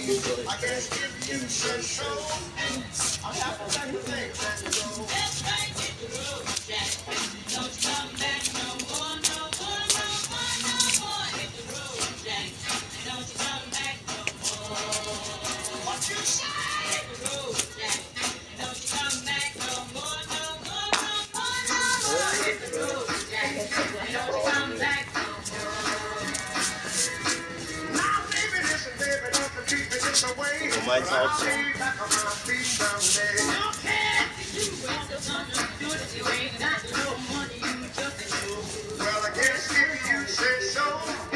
I guess if you say so, I have to tell you things that you know. Let's right hit the road, Jack. Don't you come back no more, no more, no more, no more. Hit the road, Jack. Don't you come back no more. What you say? Hit the road, Jack. Don't you come back no more, no more, no more, no more. Hit the road, Jack. Don't you come back no more. Now, baby, listen, baby, don't you keep me this away. Mais alto. I'll be back on my feet someday. Don't care if you ain't gonna do it, you ain't got no money, you just do. Well, I guess if you say so.